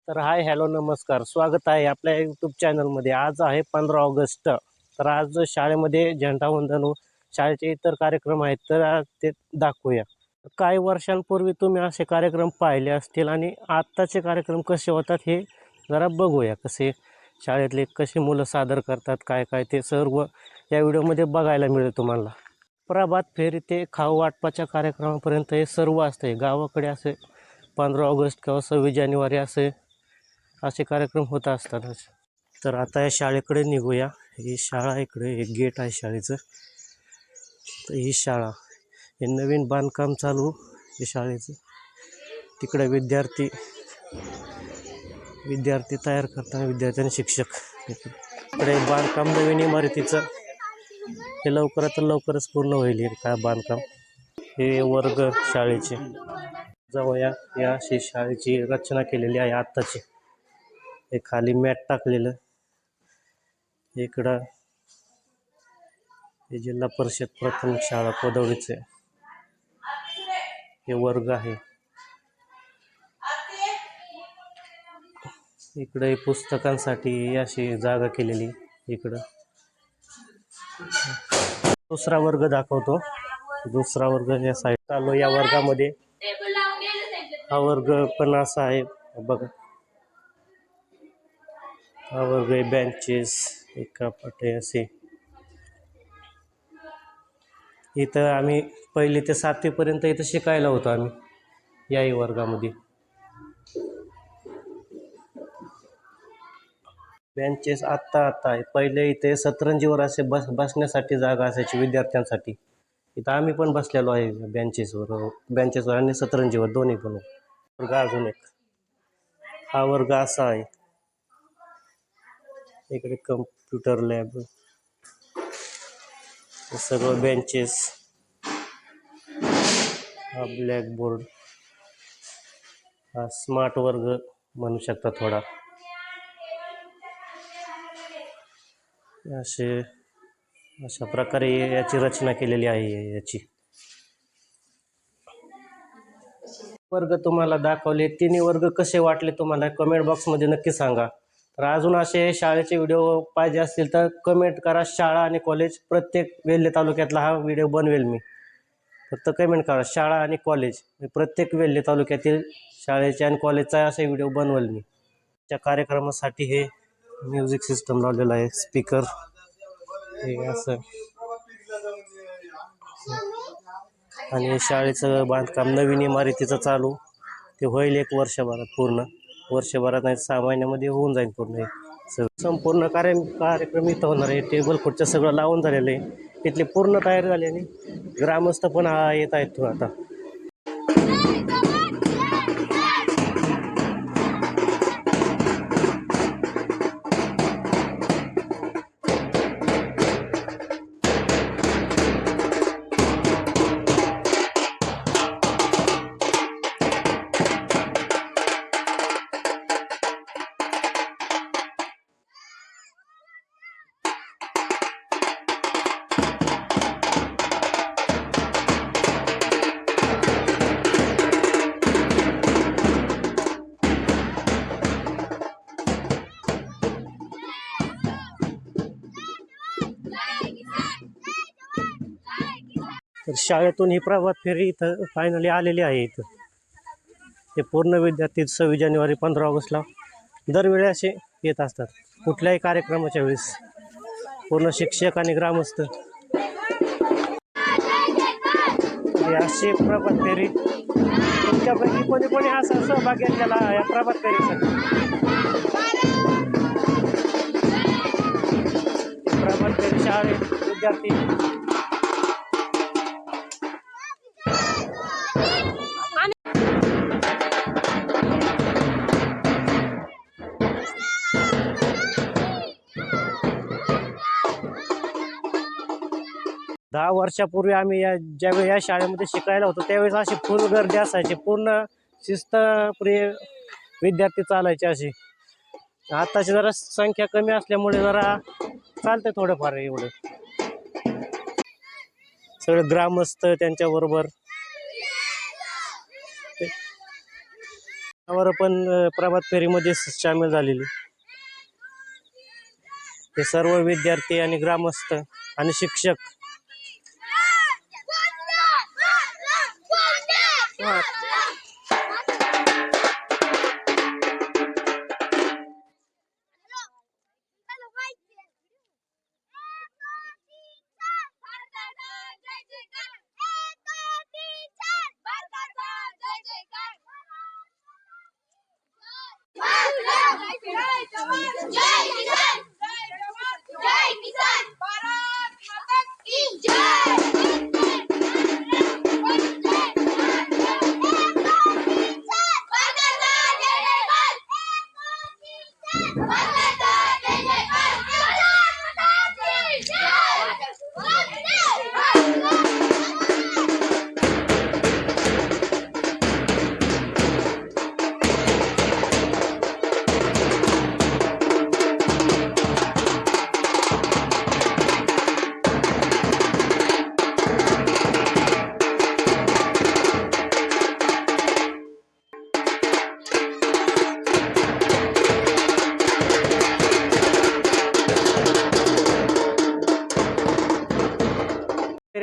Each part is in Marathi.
तर हाय हॅलो नमस्कार, स्वागत आहे आपल्या यूट्यूब चॅनलमध्ये. आज आहे 15 ऑगस्ट. तर आज शाळेमध्ये झेंडावंदन व शाळेचे इतर कार्यक्रम आहेत, तर आज ते दाखवूया. काही वर्षांपूर्वी तुम्ही असे कार्यक्रम पाहिले असतील आणि आत्ताचे कार्यक्रम कसे होतात हे जरा बघूया. कसे शाळेतले कसे मुलं सादर करतात, काय काय ते सर्व या व्हिडिओमध्ये बघायला मिळेल तुम्हाला. प्रभात फेरी ते खाऊ वाटपाच्या कार्यक्रमापर्यंत हे सर्व असते गावाकडे. असे 15 ऑगस्ट किंवा 26 जानेवारी असे कार्यक्रम होत असतातच. तर आता या शाळेकडे निघूया. ही शाळा, इकडे एक गेट आहे शाळेचं. तर ही शाळा, हे नवीन बांधकाम चालू आहे शाळेचं. तिकडे विद्यार्थी तयार करताना विद्यार्थी आणि शिक्षक. इकडे बांधकाम नवीन इमारतीचं, हे लवकरच पूर्ण होईल हे काय बांधकाम. हे वर्ग शाळेचे जवळ या अशी शाळेची रचना केलेली आहे आत्ताची. हे खाली मॅट टाकलेलं. इकडं हे जिल्हा परिषद प्राथमिक शाळा पदवडीचे हे वर्ग आहे. इकडे पुस्तकांसाठी अशी जागा केलेली. इकडं दुसरा वर्ग दाखवतो. दुसरा वर्ग या साईड चालू. या वर्गामध्ये हा वर्ग पण असा आहे बघा. हा वर्ग बेंचेस एका पाटे असे. इथं आम्ही 1ली ते 7वी पर्यंत इथं शिकायला होतो आम्ही याही वर्गामध्ये. बेंचेस आत्ता आहे. पहिले इथे सतरंजीवर असे बसण्यासाठी जागा असायची विद्यार्थ्यांसाठी. इथं आम्ही पण बसलेलो आहे बेंचेसवर आणि सतरंजीवर, दोन्ही पण. वर्ग अजून एक हा वर्ग असा आहे. इकडे कम्प्युटर लॅब, सगळं बेंचेस. हा ब्लॅकबोर्ड, हा स्मार्ट वर्ग म्हणू शकता थोडा. अशा प्रकारे याची रचना केलेली आहे याची. वर्ग तुम्हाला दाखवले. तिन्ही वर्ग कसे वाटले तुम्हाला कमेंट बॉक्समध्ये नक्की सांगा. तर अजून असे शाळेचे व्हिडिओ पाहिजे असतील तर कमेंट करा. शाळा आणि कॉलेज प्रत्येक वेल्हे तालुक्यातला हा व्हिडिओ बनवेल मी. फक्त कमेंट करा शाळा आणि कॉलेज. प्रत्येक वेल्हे तालुक्यातील शाळेचे आणि कॉलेजचा असे व्हिडिओ बनवेल मी. त्या कार्यक्रमासाठी हे म्युझिक सिस्टम लावलेलं आहे, स्पीकर हे असं. आणि शाळेचं बांधकाम नवीन इमारतीचं चालू, ते होईल 1 वर्षभरात पूर्ण. वर्षभरात नाही, 6 महिन्यामध्ये होऊन जाईल पूर्ण. संपूर्ण कार्यक्रम इथं होणार आहे. टेबल खुर्च्या सगळं लावून झालेलं आहे. इथली पूर्ण तयारी झाली आणि ग्रामस्थ पण येत आहेत आता. तर शाळेतून ही प्रभात फेरी इथं फायनली आलेली आहे. इथं हे पूर्ण विद्यार्थी 26 जानेवारी 15 ऑगस्टला दरवेळी असे येत असतात कुठल्याही कार्यक्रमाच्या वेळेस. पूर्ण शिक्षक आणि ग्रामस्थ अशी प्रभात फेरी. तुमच्यापैकी कोणी असा सहभाग घेतलेला या प्रभात फेरीसाठी? प्रभात फेरी शाळेत विद्यार्थी 10 वर्षापूर्वी आम्ही ज्यावेळी या शाळेमध्ये शिकायला होतो त्यावेळेस अशी फुल गर्दी असायची. पूर्ण शिस्तप्रिय विद्यार्थी चालायचे असे. आताची जरा संख्या कमी असल्यामुळे जरा चालते थोडंफार एवढं. सगळे ग्रामस्थ त्यांच्याबरोबर त्यावर पण प्रभात फेरीमध्ये सामील झालेली. हे सर्व विद्यार्थी आणि ग्रामस्थ आणि शिक्षक.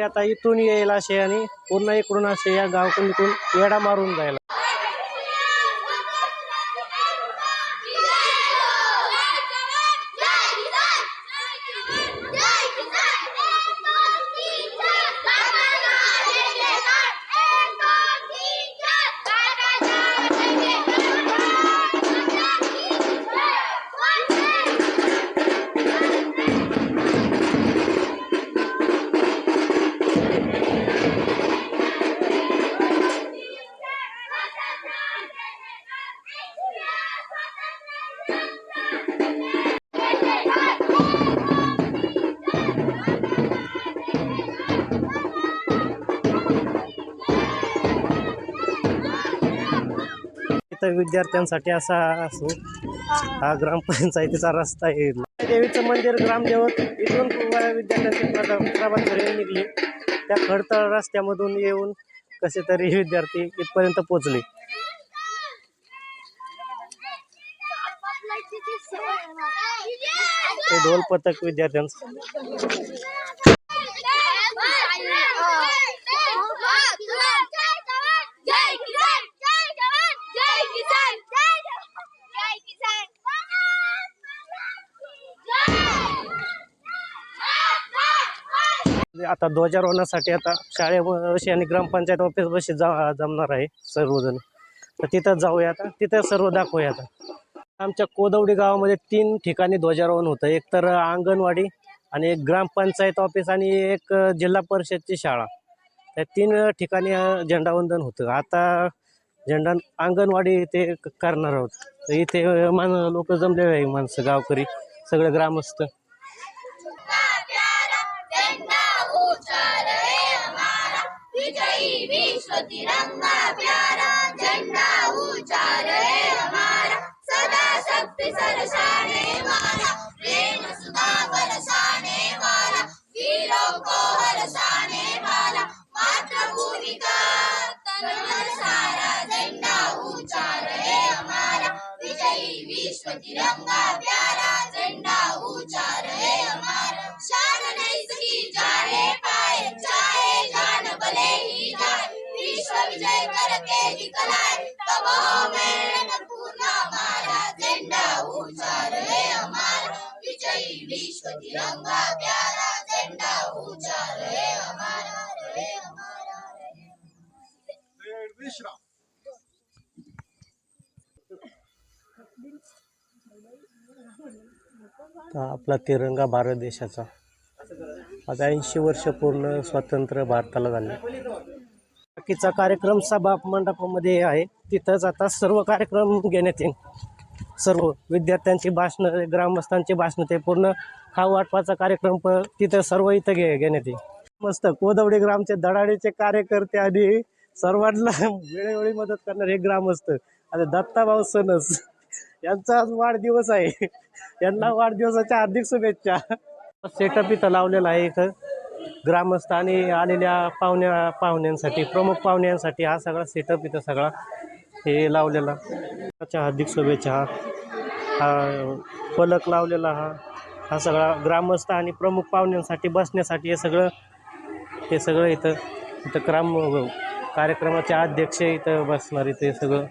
आता इथून येईल असे आणि पूर्ण इकडून असे या गावातून इकडून येडा मारून जायला. विद्यार्थ्यांसाठी असा असो हा ग्रामपंचायतीचा रस्ता आहे. देवीचं मंदिर ग्रामदेवत इथून विद्यार्थ्यांची प्रभात फेरी निघली. त्या खडतळ रस्त्यामधून येऊन कसे तरी विद्यार्थी इथपर्यंत पोहोचले. ते ढोल पथक विद्यार्थ्यांचं. आता ध्वजारोहणासाठी आता शाळेपाशी आणि ग्रामपंचायत ऑफिस बशी जमणार आहे सर्वजण. तर तिथं जाऊया आता, तिथं सर्व दाखवूया. आता आमच्या कोदवडी गावामध्ये 3 ठिकाणी ध्वजारोहण होतं. एक तर अंगणवाडी आणि एक ग्रामपंचायत ऑफिस आणि एक जिल्हा परिषदची शाळा. त्या 3 ठिकाणी झेंडावंदन होतं. आता झेंडा अंगणवाडी ते करणार आहोत. तर इथे लोक जमलेले आहे, माणसं गावकरी सगळे ग्रामस्थ. तिरंगा प्यारा झंडा ऊंचा रहे हमारा, सदा शक्ति सरसाने वाला, प्रेम सुधा बरसाने वाला, वीरों को हरसाने वाला, मातृभूमि का तन मन सारा झंडा ऊंचा रहे हमारा, विजयी विश्व तिरंगा प्यारा झंडा ऊंचा रहे हमारा, शान नहीं सकी जाने पाए चाहे जान भले ही जाए, विश्व विजय करके दिखलाए तब में पूर्ण हमारा झंडा ऊंचा रहे हमारा, विजयी विश्व तिरंगा प्यारा झंडा ऊंचा रहे हमारा, रहे हमारा, रहे विश्राम. आपला तिरंगा भारत देशाचा आता 80 वर्ष पूर्ण स्वतंत्र भारताला झाले. बाकीचा कार्यक्रम सभा मंडपामध्ये आहे. तिथंच आता सर्व कार्यक्रम घेण्यात येईल. सर्व विद्यार्थ्यांची भाषणं, ग्रामस्थांची भाषणं, ते पूर्ण खाऊ वाटपाचा कार्यक्रम तिथं सर्व इथं घेण्यात येईल. मस्त कोदवडी ग्रामचे धडाडीचे कार्यकर्ते आणि सर्वांना वेळोवेळी मदत करणारे हे ग्रामस्थ. आता दत्ताभाऊ सनस यांचा आज वाढदिवस आहे. यांना वाढदिवसाच्या हार्दिक शुभेच्छा. सेटअप इथं लावलेला आहे. इथं ग्रामस्थ आणि आलेल्या पाहुण्यांसाठी, प्रमुख पाहुण्यांसाठी हा सगळा सेटअप इथं सगळा हे लावलेला हार्दिक शुभेच्छा हा फलक लावलेला हा सगळा ग्रामस्थ आणि प्रमुख पाहुण्यांसाठी बसण्यासाठी हे सगळं इथं कार्यक्रमाचे अध्यक्ष इथं बसणार इथे सगळं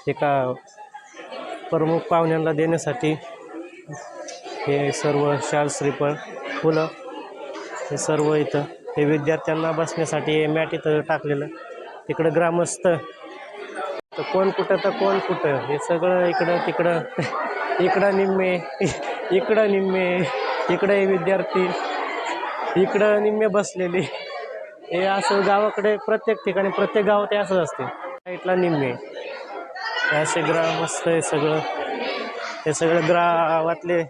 एका प्रमुख पाहुण्यांना देण्यासाठी हे सर्व शाल श्रीफळ फुलं हे सर्व इथं हे विद्यार्थ्यांना बसण्यासाठी हे मॅट इथं टाकलेलं तिकडं ग्रामस्थ तर कोण कुठं हे सगळं इकडं तिकडं इकडं निम्मे इकडं हे विद्यार्थी इकडं निम्मे बसलेले हे असं गावाकडे प्रत्येक ठिकाणी प्रत्येक गावात हे असंच असते साईडला निम्मे असे ग्रामस्थ हे सगळं गावातले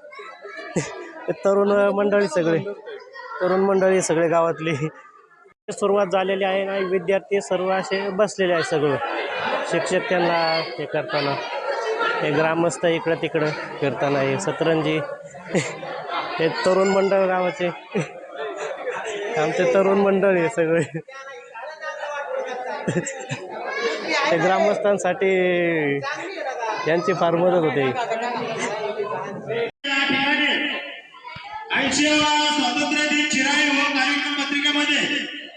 तरुण मंडळी सगळे गावातली सुरुवात झालेली आहे आणि विद्यार्थी सर्व असे बसलेले आहे सगळं शिक्षक त्यांना हे करताना हे ग्रामस्थ इकडं तिकडं फिरताना हे सतरंजी हे तरुण मंडळ गावाचे आमचे तरुण मंडळ हे सगळे ते ग्रामस्थांसाठी यांची फार मदत होते 80वा स्वातंत्र्य दिन चिराई व कार्यक्रम पत्रिकेमध्ये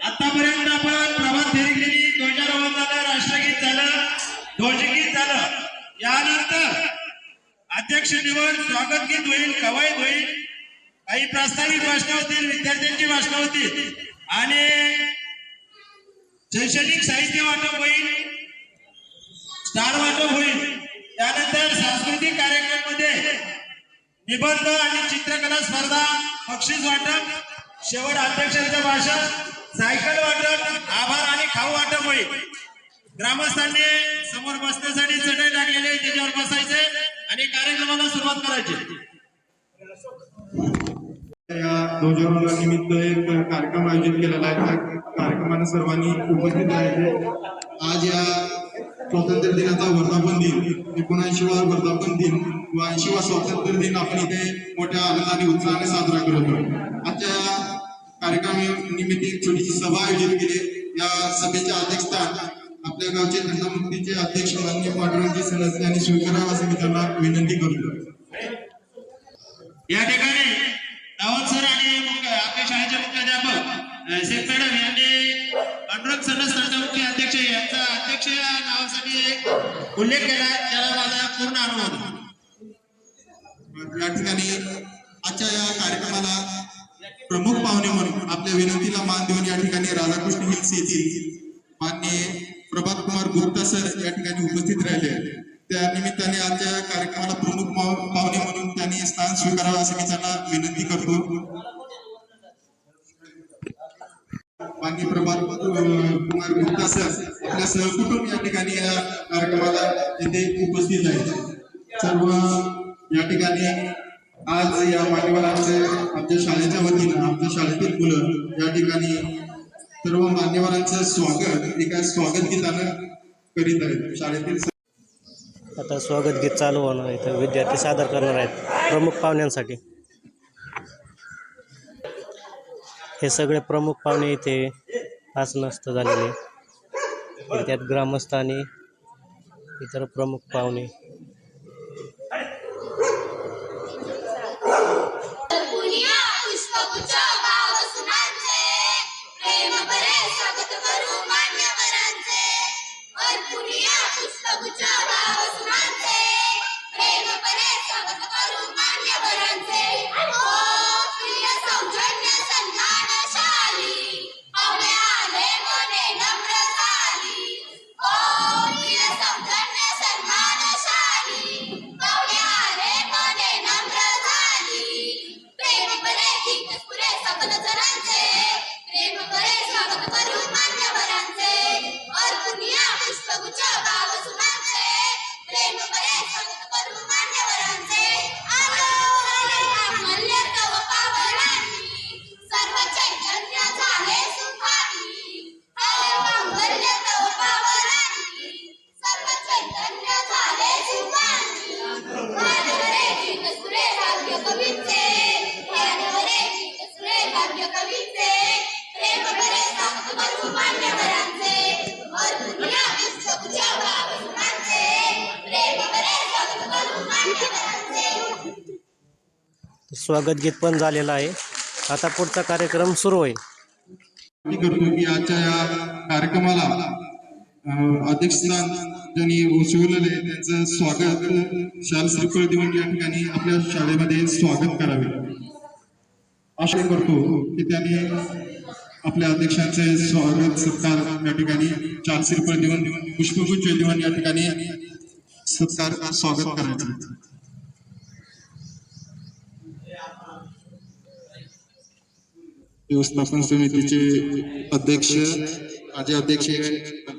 आतापर्यंत आपण प्रभात फेरी केली, ध्वजारोहण झालं, राष्ट्रगीत झालं, ध्वजगीत झालं. यानंतर अध्यक्ष निवड, स्वागत गीत होईल, कवायत होईल, काही प्रास्ताविक भाषणं होतील, विद्यार्थ्यांची भाषणं होतील आणि शैक्षणिक साहित्य वाटप होईल, स्टार वाटप होईल. त्यानंतर सांस्कृतिक कार्यक्रमामध्ये निबंध आणि चित्रकला स्पर्धा, बक्षीस वाटप, शेवट अध्यक्षांचं भाषण, सायकल वाटप, आभार आणि खाऊ वाटप होईल. ग्रामस्थांनी समोर बसण्यासाठी चटई टाकलेली त्याच्यावर बसायचे आणि कार्यक्रमाला सुरुवात करायची. या ध्वजारोहणानिमित्त एक कार्यक्रम आयोजित केलेला आहे. त्या कार्यक्रमाला सर्वांनी उपस्थित राहायचे. आज या स्वातंत्र्य दिनाचा वर्धापन दिन, 79वा वर्धापन दिन व 80वा स्वातंत्र्य दिन आपण इथे मोठ्या आनंदाने उत्साहाने साजरा करतो. आजच्या कार्यक्रमानिमित्त छोटीशी सभा आयोजित केली. या सभेचे अध्यक्षस्थान आपल्या गावचे धंदामुक्तीचे अध्यक्ष माननीय पांडुरंगजी सनस यांनी स्वीकारावं असं मी त्यांना विनंती करतो. या ठिकाणी रावत सर आणि आपल्या शाळेचे मुख्याध्यापक शेख मॅडम यांनी पांडुरंग सनस मुख्य अध्यक्ष यांचा अध्यक्ष या नावासाठी एक उल्लेख केला, त्याला माझा पूर्ण अनुमोदन. या ठिकाणी आजच्या या कार्यक्रमाला प्रमुख पाहुणे म्हणून आपल्या विनंतीला मान देऊन या ठिकाणी राधाकृष्ण हिल्स येथील माननीय प्रभात कुमार गुप्ता सर या ठिकाणी उपस्थित राहिले. त्या निमित्ताने आजच्या कार्यक्रमाला प्रमुख पाहुणे म्हणून त्यांनी स्थान स्वीकारावं असं मी त्यांना विनंती करतो. माननीय प्रभात कुमार गुप्ता सर आपल्या सहकुटुंब या ठिकाणी या कार्यक्रमाला येथे उपस्थित आहेत. सर्व या ठिकाणी आज या मान्यवरांचे आमच्या शाळेच्या वतीनं आमच्या शाळेतील मुलं या ठिकाणी सर्व मान्यवरांचं स्वागत एका स्वागत गीतानं करीत आहेत. शाळेतील आता स्वागत गीत चालू होणार आहे इथं विद्यार्थी सादर करणार आहेत प्रमुख पाहुण्यांसाठी. हे सगळे प्रमुख पाहुणे इथे आसनस्थ झालेले, त्यात ग्रामस्थ आणि इतर प्रमुख पाहुणे. मान्यवरांचे स्वागत गीत पण झालेलं आहे. आता पुढचा कार्यक्रम सुरू होईल. मी करतो की आजच्या या कार्यक्रमाला अध्यक्षस्थान ज्यांनी भूषवलेले त्यांचं स्वागत शाल श्रीफळ देऊन या ठिकाणी आपल्या शाळेमध्ये स्वागत करावे आशा करतो की त्यांनी आपल्या अध्यक्षांचे स्वागत सत्कार या ठिकाणी शाल श्रीफळ देऊन पुष्पगुच्छ देऊन या ठिकाणी सत्कार स्वागत करायचं. व्यवस्थापन समितीचे अध्यक्ष माझे अध्यक्ष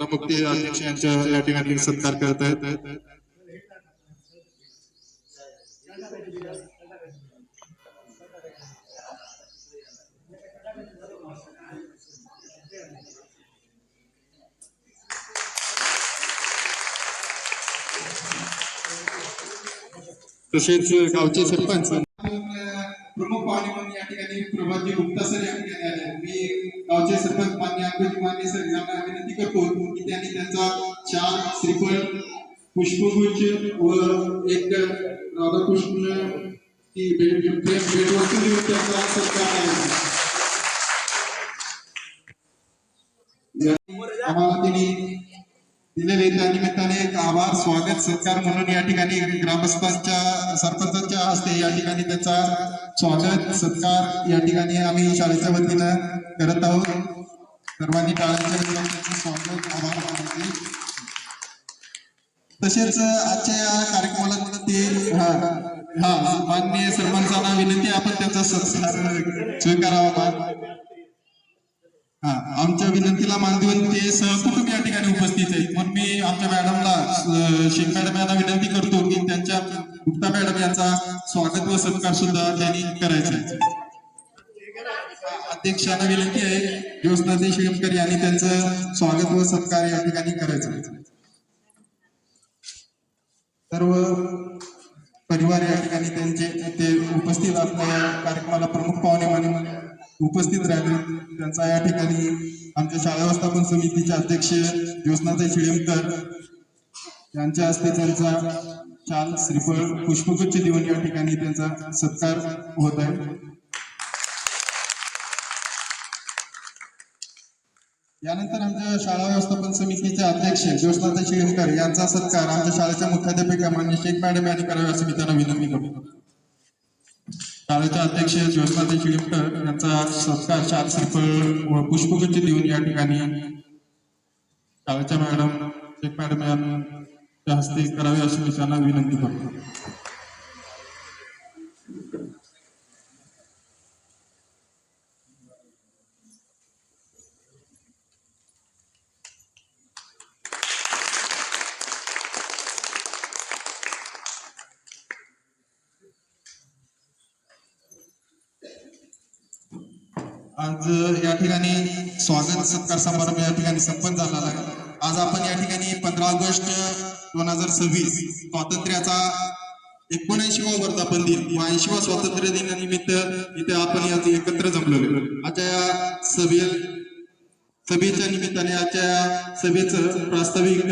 मुक्ती अध्यक्ष यांच्या या ठिकाणी सत्कार करत आहेत. तसेच गावचे सरपंच प्रमुख पाहुणे म्हणून या ठिकाणी प्रभाजी गुप्ता सर या ठिकाणी आले. मी गावचे सरपंच मान्य अंकुजी माने सर यांना विनंती करतो की त्यांनी त्यांचा शाल श्रीफळ पुष्पगुच्छ व एक राधाकृष्ण की भेटवस्तू देऊन त्यांचा सत्कार करायचा. आम्हाला त्यांनी दिलेले त्या निमित्ताने एक आभार स्वागत सत्कार म्हणून या ठिकाणी ग्रामस्थांच्या सरपंचांच्या हस्ते या ठिकाणी त्याचा स्वागत सत्कार या ठिकाणी आम्ही शाळेच्या वतीनं करत आहोत. सर्वांनी टाळ्यांच्या स्वागत आभार मानायचे. तसेच आजच्या या कार्यक्रमाला ते माननीय सरपंचांना विनंती आपण त्यांचा सत्कार स्वीकारावा. आमच्या विनंतीला मान देऊन ते सहकुटुंब या ठिकाणी उपस्थित आहेत. म्हणून मी आमच्या मॅडमला शेख मॅडम यांना विनंती करतो की त्यांच्या गुप्ता मॅडम यांचा स्वागत व सत्कार सुद्धा त्यांनी करायचा आहे. अध्यक्षांना विनंती आहे ज्योत्स्नाताई शिळमकर यांनी त्यांचं स्वागत व सत्कार या ठिकाणी करायचं आहे. सर्व परिवार या ठिकाणी त्यांचे ते उपस्थित आपल्या कार्यक्रमाला प्रमुख पाहुणे म्हणून उपस्थित राहिले. त्यांचा या ठिकाणी आमच्या शाळा व्यवस्थापन समितीचे अध्यक्ष ज्योत्स्नाताई शिळमकर यांच्या हस्ते त्यांचा शाल श्रीफळ पुष्पगुच्छ देऊन या ठिकाणी त्यांचा सत्कार होत आहे. यानंतर आमच्या शाळा व्यवस्थापन समितीचे अध्यक्ष ज्योत्स्नाताई शिळमकर यांचा सत्कार आमच्या शाळेच्या मुख्याध्यापिका मान्य शेख मॅडम यांनी करावे असे मी त्यांना विनंती करतो. शाळेचे अध्यक्ष ज्योत्स्नाताई शिळमकर यांचा सत्कार शाल श्रीफळ व पुष्पगुच्छ देऊन या ठिकाणी शाळेच्या मॅडम शेख मॅडम यांच्या हस्ते करावे अशी मी त्यांना विनंती करतो. आज या ठिकाणी स्वागत सत्कार समारंभ या ठिकाणी संपन्न झालेला आहे. आज आपण या ठिकाणी 15 ऑगस्ट 2026 स्वातंत्र्याचा 79वा वर्धापन दिन व 80वा स्वातंत्र्य दिनानिमित्त इथे आपण यात एकत्र जमलेलो. आजच्या या सभेच्या निमित्ताने आजच्या सभेचं प्रास्ताविक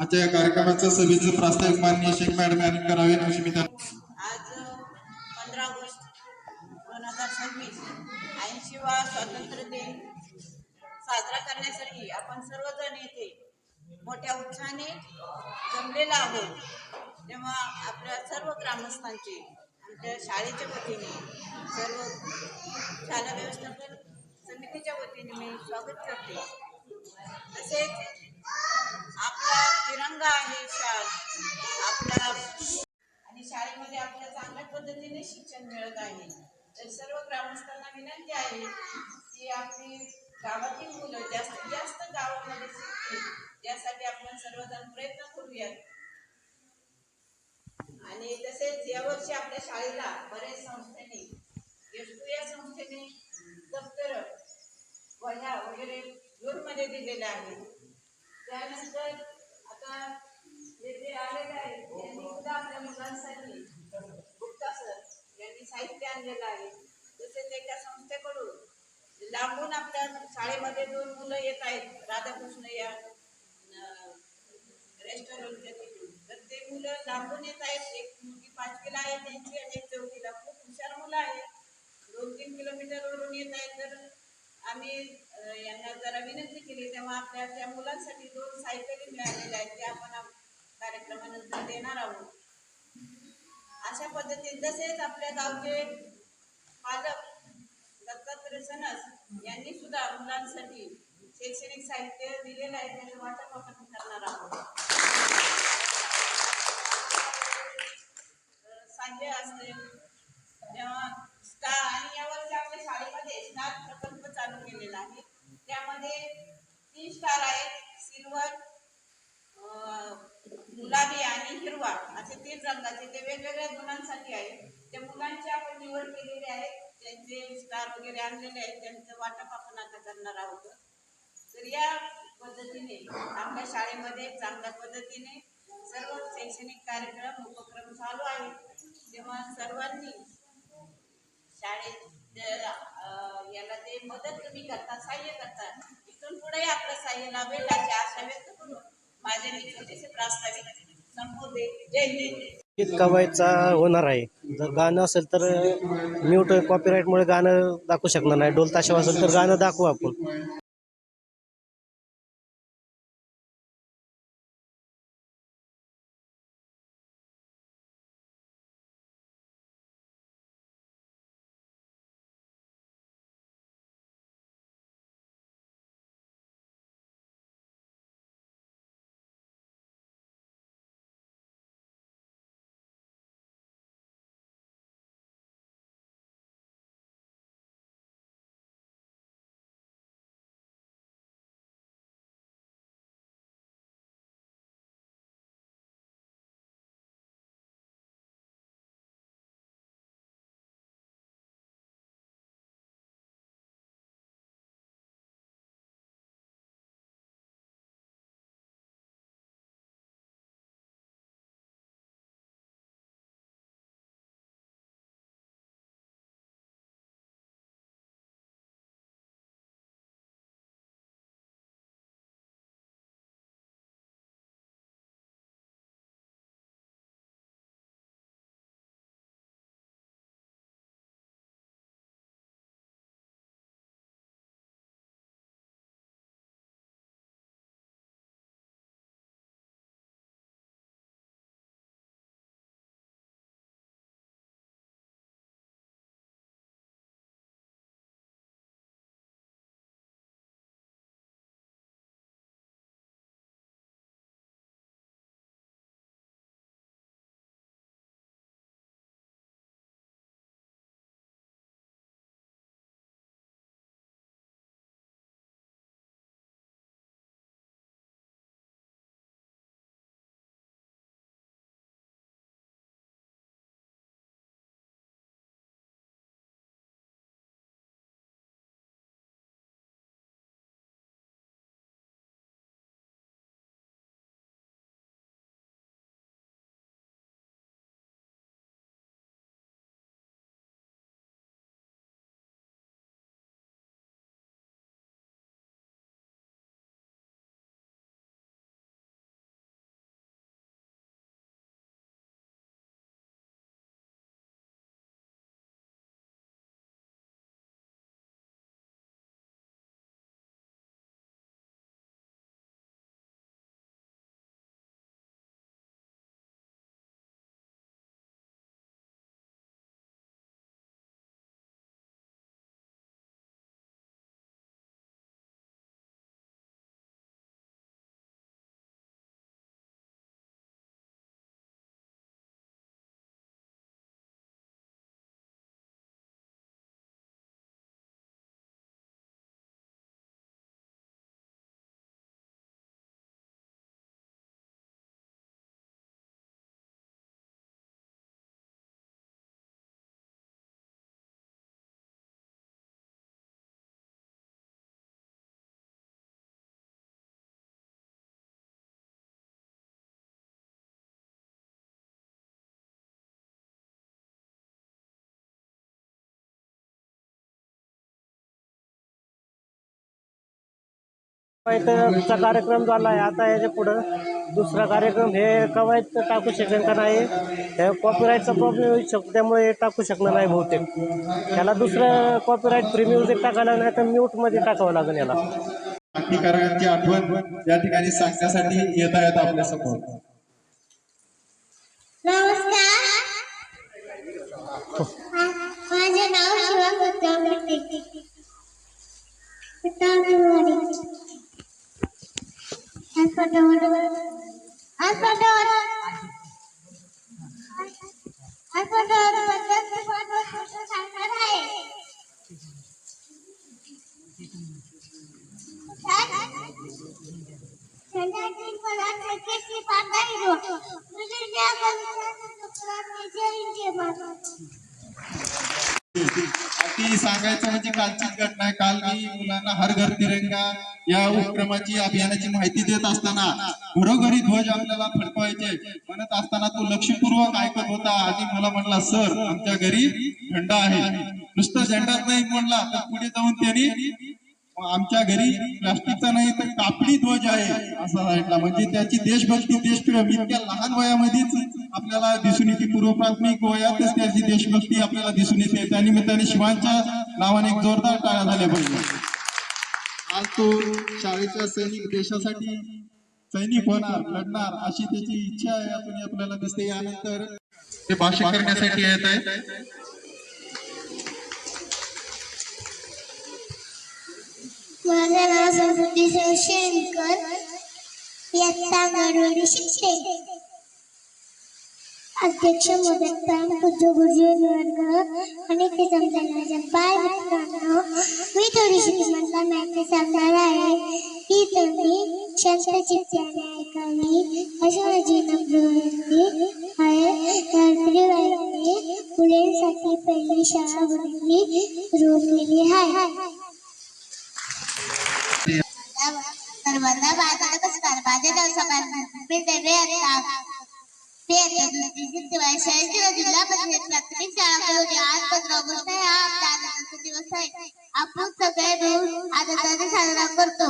आजच्या या कार्यक्रमाचं सभेचं प्रास्ताविक माननीय शेख मॅडम यांनी करावे अशी मी आज 15 ऑगस्ट 2026 80वा स्वातंत्र्य दिन साजरा करण्यासाठी आपण सर्वजण येथे मोठ्या उत्साहाने जमलेला आहोत. तेव्हा आपल्या सर्व ग्रामस्थांचे आमच्या शाळेच्या वतीने सर्व शाळा व्यवस्थापन समितीच्या वतीने मी स्वागत करते. तसेच आपला तिरंगा आहे शाल आपला आणि शाळेमध्ये आपल्या चांगल्या पद्धतीने शिक्षण मिळत आहे. तर सर्व ग्रामस्थांना विनंती आहे की आपली गावातील मुलं जास्तीत जास्त गावामध्ये शिकतील यासाठी आपण सर्वजण प्रयत्न करूयात. आणि तसेच यावर्षी आपल्या शाळेला बरेच संस्थेने या संस्थेने दप्तर वह्या वगैरे मध्ये दिलेल्या आहेत. त्यानंतर आता जे आलेले आहेत त्यांनी सुद्धा आपल्या मुलांसाठी गुप्ता सर यांनी साहित्य आणलेलं आहे. तसेच एका संस्थेकडून लांबून आपल्या शाळेमध्ये 2 मुलं येत आहेत राधाकृष्ण या रेस्टॉरंटच्या तिथून. तर ते मुलं लांबून येत आहेत. एक मुलगी 5वीला आहे त्यांची आणि एक 4थीला. खूप हुशार मुलं आहेत 2-3 किलोमीटरवरून येत आहेत, तर आम्ही यांना जरा विनंती केली तेव्हा आपल्या त्या मुलांसाठी 2 सायकली मिळालेल्या आहेत त्या आपण कार्यक्रमानंतर देणार आहोत. अशा पद्धतीने तसेच आपल्या गावचे पालक दत्तात्रय सणस यांनी सुद्धा मुलांसाठी शैक्षणिक साहित्य दिलेलं आहे, त्याचं वाटप आपण करणार आहोत. साह्य असते तेव्हा स्टार, आणि यावर्षी आपल्या शाळेमध्ये स्टार प्रकल्प चालू केलेला आहे. त्यामध्ये 3 स्टार आहेत, सिल्वर, गुलाबी आणि हिरवा असे 3 रंगाचे. ते वेगवेगळ्या मुलांसाठी आहेत. त्या मुलांची आपण निवड केलेली आहे, त्यांचे स्टार वगैरे आणलेले आहेत, त्यांचं वाटप आपण आता करणार आहोत. तर या पद्धतीने आपल्या शाळेमध्ये चांगल्या पद्धतीने सर्व शैक्षणिक कार्यक्रम उपक्रम चालू आहेत. तेव्हा सर्वांनी शाळेत याला ते मदत तुम्ही करता, सहाय्य करता, इथून पुढे आपलं सहाय्य लाभेल अशी आशा व्यक्त करून माझे मी छोटेसे प्रास्ताविक संपवते. जय हिंद. गीत कवायचा होणार आहे. जर गाणं असेल तर म्यूट कॉपीराईटमुळे गाणं दाखवू शकणार नाही. ढोल ताशा असेल तर गाणं दाखवू आपण. कवायतचा कार्यक्रम झाला आहे. आता याच्या पुढं दुसरा कार्यक्रम हे कवायत टाकू शकेल का नाही, हे कॉपीराईटचा प्रॉब्लेम येऊ शकतो, त्यामुळे टाकू शकणार नाही बहुतेक. त्याला दुसरं कॉपीराईट फ्री म्युझिक टाकायला नाही तर म्यूटमध्ये टाकावं लागेल याला. क्रांतिकारकांची आठवण या ठिकाणी सांगण्यासाठी येत आहेत आपल्या समोर. नमस्कार, माझे नाव शिवा कुत्तावडे. ती सांगायचं म्हणजे कालचीच घटना आहे. काल मी मुलांना हर घर तिरंगा या उपक्रमाची अभियानाची माहिती देत असताना घरोघरी ध्वज आपल्याला फडकवायचे म्हणत असताना तो लक्षपूर्वक ऐकत होता आणि मला म्हणला, सर आमच्या घरी झेंडा आहे. नुसतं झेंडाच नाही म्हणला तर पुढे जाऊन त्यांनी आमच्या घरी प्लास्टिकचा नाही तर कापडी ध्वज आहे असा सांगितला. म्हणजे त्याची देशभक्ती, देशप्रेम इतक्या लहान वयामध्येच आपल्याला दिसून येते. पूर्व प्राथमिक वयातच त्याची देशभक्ती आपल्याला दिसून येते. त्यानिमित्ताने शिवांच्या नावाने एक जोरदार टाळ्या झाल्या पाहिजे. आज तो शाळेच्या सैनिक, देशासाठी सैनिक होणार, लढणार अशी त्याची इच्छा आहे आपण आपल्याला दिसते. यानंतर ते भाषण करण्यासाठी येत आहे. माझं नाव समृद्धी शेणकर, इयत्ता गडवडी शिकते. अध्यक्ष मोदक पूज्य गुरुजी वर्ग आणि ते जमताना बाय मित्रांनो, मी थोडीशी तुम्हाला माहिती सांगणार आहे. ही तुम्ही शांत चित्ताने ऐकावी अशी माझी नम्र विनंती आहे. सावित्रीबाईंनी मुलींसाठी पहिली शाळा बनवली, सुरू केली आहे. सर्वांना माझा नमस्कार. माझे नाव जिल्हा परिषद प्राथमिक शाळा कळवली. आज 15 ऑगस्ट आहे. हा आपला आनंदाचा दिवस आहे. आपण सगळे मिळून आनंदाने साजरा करतो.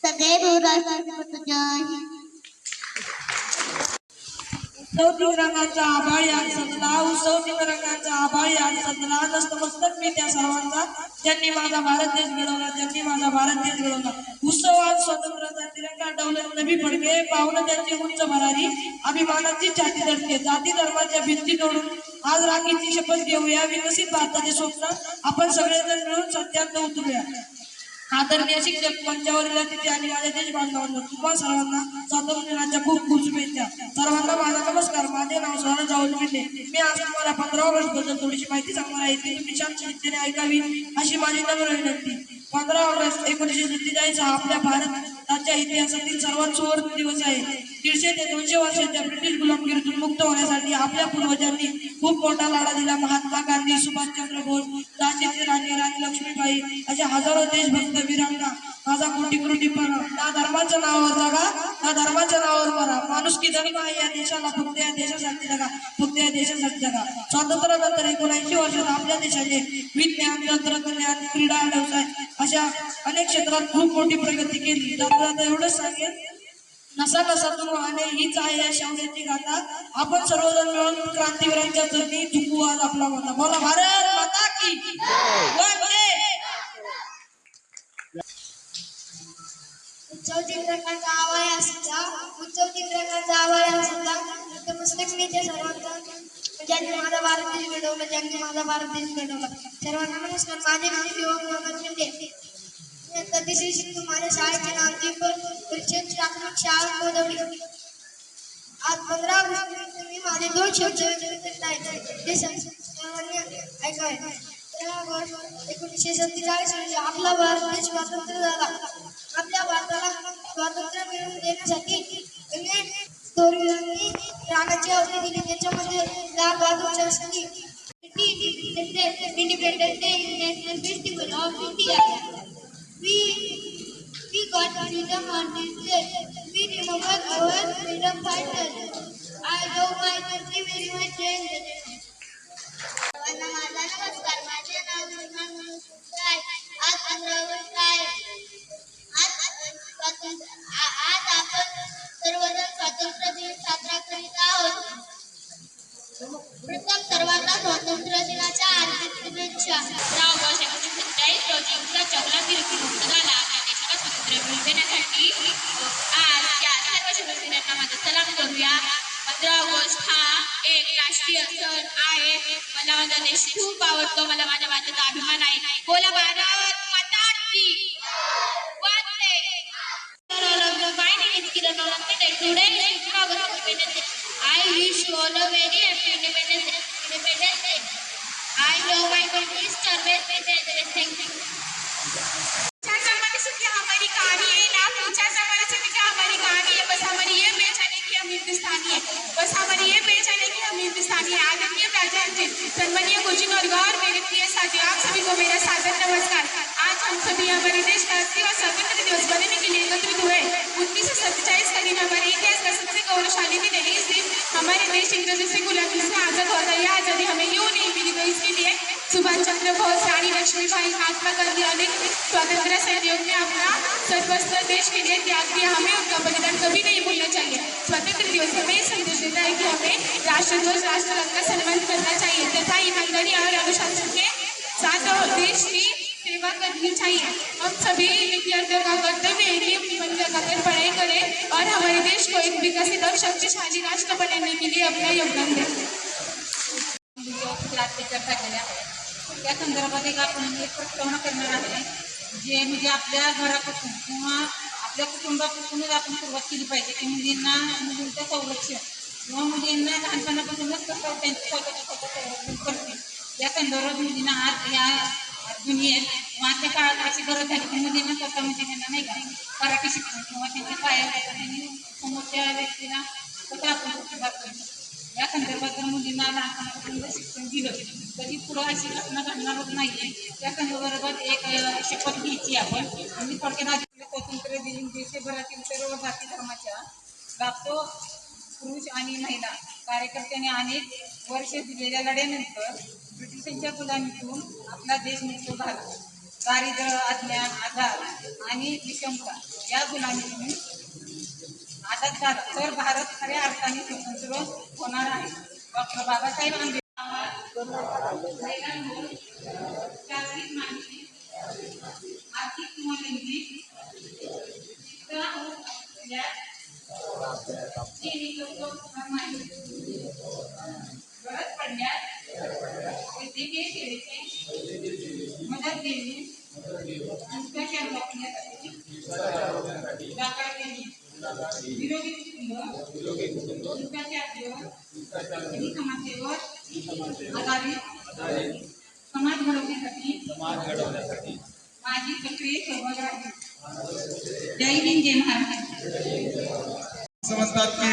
सगळे मिळून राष्ट्रपती करतो. जय हिंद. उत्सव रंगाचा आभाळ आज सजला, उत्सव रंगाचा आभाळ आज सजला. नतमस्तक मी त्या सर्वांचा ज्यांनी माझा भारत देश घडवला, ज्यांनी माझा भारत देश घडवला. उत्सव आज स्वातंत्र्याचा तिरंगा डौलत नभी फडके, पाहुणं त्यांची उंच भरारी, अभिमानाची छाती धडके. जाती धर्माच्या भिंती तोडून आज राखीची शपथ घेऊया. विकसित भारताचे स्वप्न आपण सगळेजण मिळून सत्यात उतरूया. आदरणीय शिक्षक मंचावरील अतिथी आणि माझ्या देश बांधवांना, तुम्हा सर्वांना स्वातंत्र्य दिनाच्या खूप खूप शुभेच्छा. सर्वांना माझा नमस्कार. माझे नाव स्वराज राहुल मिंडे. मी आज तुम्हाला 15 ऑगस्ट बद्दल थोडीशी माहिती सांगणार आहे. ती तुम्ही शांत चित्ताने ऐकावी अशी माझी नम्र विनंती. 15 ऑगस्ट 1947 हा आपल्या भारताच्या इतिहासातील सर्वात सुवर्ण दिवस आहे. 150 ते 200 वर्षांच्या ब्रिटिश गुलामगिरीतून मुक्त होण्यासाठी आपल्या पूर्वजांनी खूप मोठा लढा दिला. महात्मा गांधी, सुभाषचंद्र बोस, झाशीची राणी लक्ष्मीबाई अशा हजारो देशभक्त वीरांना माझा कोटी कोटी प्रणाम. ना धर्माच्या नावावर जगा, ना धर्माच्या नावावर मरा. माणुसकी धर्म आहे या देशाला, फक्त या देशासाठी जगा, फक्त या देशासाठी जगा. स्वातंत्र्यानंतर 79 वर्षात आपल्या देशाने विज्ञान, तंत्रज्ञान, क्रीडा, व्यवसाय अशा अनेक क्षेत्रात खूप मोठी प्रगती केली. तर एवढंच सांगेल, नसा नसातून वाहणे हीच आहे या शौर्याची गाथा. आपण सर्वजण मिळून क्रांतीवीरांच्या चरणी झुकू आज आपला माता. बोला भारत माता की वंदे. उत्सव चित्रकाचा आवाज असला, उत्सव चित्रकाचा आवाज असला नतमस्तक मी त्या सर्वांचा ज्यांनी माझा भारत देश घडवला, ज्यांनी माझा भारत देश घडवला. सर्वांना नमस्कार. माझे नाव शिवा मोदक शिंदे. तसे शिकतो. माझ्या शाळेचे नाव दीपक परिषद प्राथमिक शाळा कोदवडी. आज 15 ऑगस्ट मी माझे 2 शब्द व्यक्त करत आहे. ते सर्वांनी ऐकावे. 15 ऑगस्ट 1947 रोजी आपला भारत देश स्वतंत्र झाला. आपल्या भारताला स्वातंत्र्य मिळवून देण्यासाठी अनेक थोरवीरांनी प्राणाची आहुती दिली. त्याच्यामध्ये Lal Bahadur Shastri, independence day, national festival of India. We got freedom on this day. We remember our freedom fighters. I love my country very much. सर्वांना माझा नमस्कार. माझे नाव आज 15 ऑगस्ट आहे. आज प्रथम सर्वांना स्वातंत्र्य दिनाच्या हार्दिक शुभेच्छा. 15 ऑगस्ट 1947 रोजी जगला फिरकी मुक्त झाला. आपल्या देशाला स्वातंत्र्य मिळवून देण्यासाठी आज या सर्व शिवसैनिकांना माझा सलाम करूया. 15 ऑगस्ट हा एक राष्ट्रीय सण आहे. मला माझा देश खूप आवडतो. मला माझ्या मातेचा अभिमान आहे. बोला भारत माता की Vande. My name is Kiran Namaste. Today is 15 August Independence Day. I wish you all a very happy Independence Day. Independence Day. I love my country. Service with interest. Thank you. पूछा जमाने से क्या हमारी कहानी है ना, पूछा जमाने से क्या हमारी कहानी है, बस हमारी ये पहचाने की हम हिंदुस्तानी है, बस हमारी ये पहचाने की हम हिंदुस्तानी है. आदरणीय प्राचार्य, सन्माननीय गुरुजी और गौर, मेरे प्रिय साथियों, आप सभी को मेरा सादर नमस्कार. आज हम सभी हमारे देश का 80वां स्वतंत्र दिवस बनाने के लिए एकत्रित हुए. 1947 का दिन हमारे इतिहास का सबसे गौरवशाली दिन है. इस दिन हमारे देश इंग्रजों से गुलामी से आजाद हुआ था. यह आजादी हमें यूं नहीं मिली तो इसके लिए सुभाष चंद्र बोस, रानी लक्ष्मीबाई, महात्मा गांधी अनेक स्वतंत्रता सेनानियों ने अपना सर्वस्व देश के लिए त्याग दिया. हमें उनका बलिदान कभी नहीं भूलना चाहिए. स्वतंत्र दिवस हमें संदेश देता है कि हमें राष्ट्रध्वज, राष्ट्रगान का सम्मान करना चाहिए तथा ईमानदारी और अनुशासन के साथ देश की सेवा करनी चाहिए. हम सभी विद्यार्थियों का कर्तव्य है कि अपनी मन लगाकर पढ़ाई करें और हमारे देश को एक विकसित और शक्तिशाली राष्ट्र बनाने के लिए अपना योगदान दें. चर्चा केल्या त्या संदर्भात आपण एक प्रस्तावना करणार आहे. जे म्हणजे आपल्या घरापासून किंवा आपल्या कुटुंबापासूनच आपण सुरुवात केली पाहिजे की मुलींचं संरक्षण किंवा मुलींना लहानपणापासूनच कसं त्यांचं स्वतःचं संरक्षण करतील या संदर्भात मुलींना आज या दुनियेत किंवा आजच्या काळात अशी गरज झाली की मुलींना स्वतः म्हणजे त्यांना नाही का कराटे शिकणं किंवा त्यांच्या पायावर त्यांनी समोरच्या व्यक्तीला स्वतः आपण सुरुवात करतो. या संदर्भात जर मुलींना लहानपणापासून जर शिक्षण दिलं तरी पुढं अशी घटना घडणारच नाही आहे. त्या संदर्भात एक शपथ घ्यायची आपण. म्हणजे थोडक्यात आपल्या स्वातंत्र्य दिन देशभरातील सर्व जाती धर्माच्या लाखो पुरुष आणि महिला कार्यकर्त्यांनी अनेक वर्ष दिलेल्या लढ्यानंतर ब्रिटिशांच्या गुलामीतून आपला देश मुक्त झाला. दारिद्र्य, अज्ञान, आजार आणि विषमता या गुलामीतून आझाद झाला तर भारत खऱ्या अर्थाने स्वतंत्र होणार आहे. डॉक्टर बाबासाहेब आंबेडकर जागतिक माहिती आर्थिक किंवा लैंगिक गरज पडल्यास वैद्यकीय सेवेची मदत देणे, भ्रष्टाचार रोखण्यासाठी दाखल केली. विरोधी आणि समाजसेवर आधारित समाज घडवण्यासाठी माझी सक्रिय सहभाग आहे. जय हिंद, जय महाराष्ट्र. असं म्हणतात की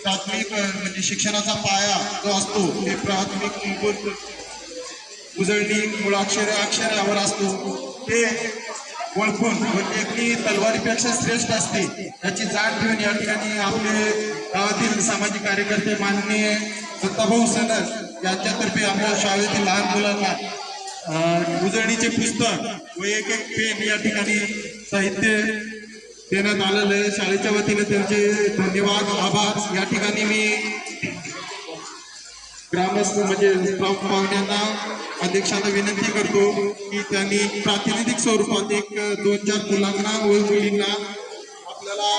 प्राथमिक म्हणजे शिक्षणाचा पाया जो असतो ते प्राथमिक मूलभूत उजळणी अक्षरावर असतो. ते ओळखून म्हणजे की तलवारीपेक्षा श्रेष्ठ असते याची जाण घेऊन या ठिकाणी आपले गावातील सामाजिक कार्यकर्ते माननीय दत्ताभाऊ सनस यांच्यातर्फे आमच्या शाळेतील लहान मुलांना उजळणीचे पुस्तक व एक पेन या ठिकाणी साहित्य देण्यात आलेलं आहे. शाळेच्या वतीने त्यांचे धन्यवाद, आभार. या ठिकाणी मी ग्रामस्थ म्हणजे पाहुण्यांना अध्यक्षांना विनंती करतो की त्यांनी प्रातिनिधिक स्वरूपात एक 2-4 मुलांना व मुलींना आपल्याला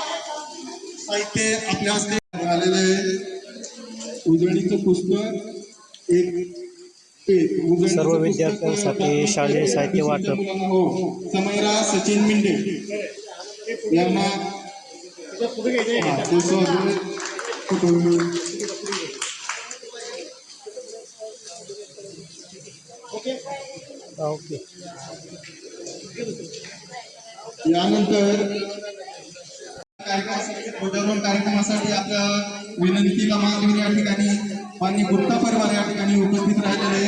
साहित्य आपल्या हस्ते आलेलं आहे. उजळणीचं पुस्तक एक सर्व विद्यार्थ्यांसाठी शालेय साहित्य वाटप. समयरा सचिन मिंडे यांना ओके. यानंतर ध्वजारोहण कार्यक्रमासाठी आपल्या विनंतीला मान देऊन या ठिकाणी माननीय गुप्ता परिवार या ठिकाणी उपस्थित राहिलेले.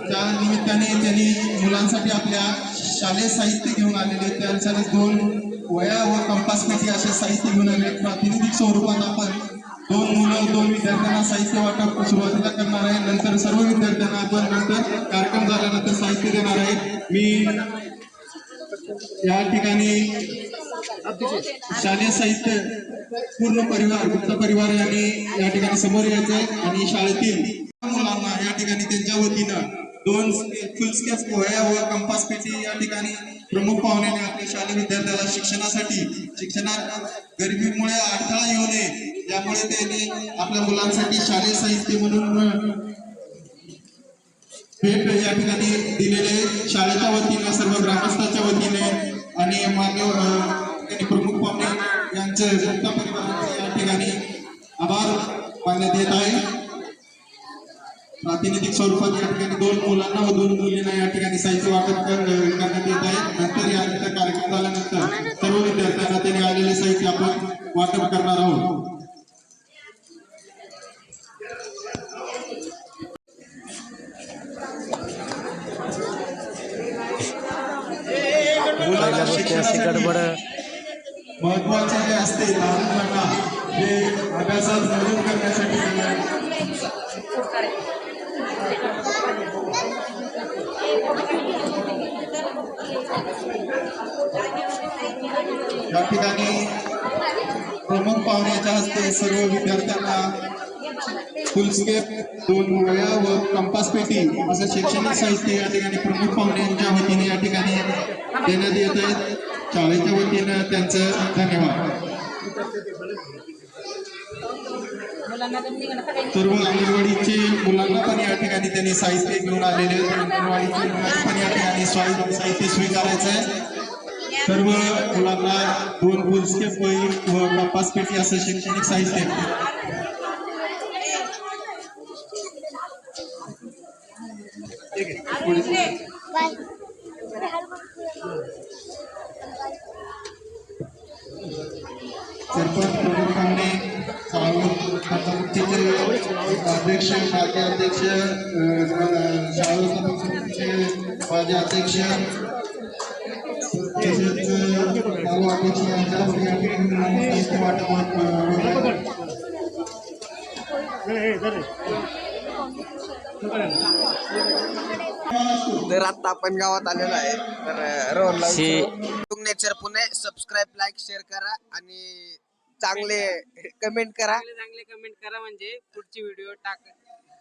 त्या निमित्ताने त्यांनी मुलांसाठी आपल्या शालेय साहित्य घेऊन आलेले. त्यांच्याकडे 2 वया व कंपासपेटी असे साहित्य घेऊन आले. प्रातिनिधिक स्वरूपात आपण 2 विद्यार्थ्यांना साहित्य वाटप सुरुवातीला करणार आहे. नंतर सर्व विद्यार्थ्यांना आपण नंतर कार्यक्रम झाल्यानंतर साहित्य देणार आहे. मी या ठिकाणी शालेय साहित्य पूर्ण परिवार गुप्त परिवार यांनी या ठिकाणी समोर यायचंय आणि शाळेतील मुलांना या ठिकाणी त्यांच्या वतीनं 2 फुलस्केप वह्या व कंपास पेटी या ठिकाणी प्रमुख पाहुण्याने आपल्या शालेय विद्यार्थ्याला शिक्षणात गरिबीमुळे अडथळा येऊ नये यामुळे त्यांनी आपल्या मुलांसाठी शालेय साहित्य म्हणून भेट या ठिकाणी दिलेले शाळेच्या वतीने सर्व ग्रामस्थांच्या वतीने आणि मान्य प्रमुख पाहुणे यांचे गुप्ता परिवाराचे या ठिकाणी आभार मानण्यात येत आहे. प्रातिनिधिक स्वरूपात या ठिकाणी 2 मुलांना व 2 मुलींना या ठिकाणी साहित्य वाटप करण्यात येत आहे. नंतर या कार्यक्रम झाल्यानंतर सर्व विद्यार्थ्यांना त्यांनी आलेले साहित्य आपण वाटप करणार आहोत. पहिल्या गोष्टी अशी गडबड महत्वाचे जे असते लहान मुलांना जे अभ्यासात मदत करण्यासाठी या ठिकाणी प्रमुख पाहुण्याच्या हस्ते सर्व विद्यार्थ्यांना फुलस्केप 2 वह्या व कंपास पेटी असं शैक्षणिक साहित्य या ठिकाणी प्रमुख पाहुण्यांच्या वतीने या ठिकाणी देण्यात येत आहेत. शाळेच्या वतीनं त्यांचं धन्यवाद. सर्व अंगणवाडीचे मुलांना पण या ठिकाणी त्यांनी साहित्य घेऊन आलेले आहेत. अंगणवाडीचे मुलांना पण या ठिकाणी साहित्य स्वीकारायचं आहे. सर्व मुलांना 2 फुलस्केप वही व कंपास पेटी असं शैक्षणिक साहित्य सरपंच प्रमुखांनी अध्यक्ष माजी अध्यक्ष शाळा समितीचे माजी अध्यक्ष तसेच सर्व अध्यक्ष यांच्या साहित्य वाटप तर आता आपण गावात आलेलो आहे. तर रोहनला nature Pune subscribe like share करा आणि चांगले कमेंट करा. चांगले कमेंट करा म्हणजे पुढची व्हिडिओ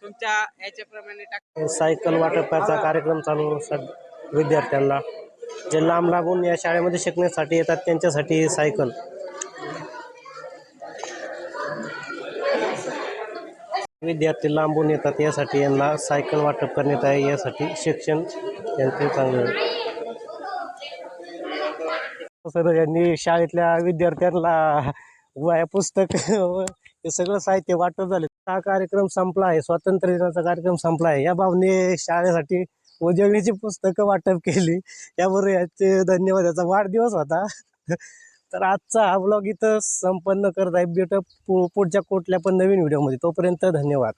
तुमच्या ह्याच्याप्रमाणे टाक. सायकल वाटपाचा कार्यक्रम चालू विद्यार्थ्यांना जे लांब लागून या शाळेमध्ये शिकण्यासाठी येतात त्यांच्यासाठी सायकल. विद्यार्थी लांबून येतात यासाठी यांना सायकल वाटप करण्यात आहे. यासाठी शिक्षण यांचे चांगलं. सर यांनी शाळेतल्या विद्यार्थ्यांना वह्या पुस्तक हे सगळं साहित्य वाटप झाले. हा कार्यक्रम संपला आहे. स्वातंत्र्य दिनाचा कार्यक्रम संपला आहे. या भावने शाळेसाठी उजळणीची पुस्तकं वाटप केली. याबरोबर याचे धन्यवाद. याचा वाढदिवस होता. तर आजचा हा ब्लॉग इथं संपन्न करत आहे. भेटू पुढच्या कुठल्या पण नवीन व्हिडिओमध्ये. तोपर्यंत धन्यवाद.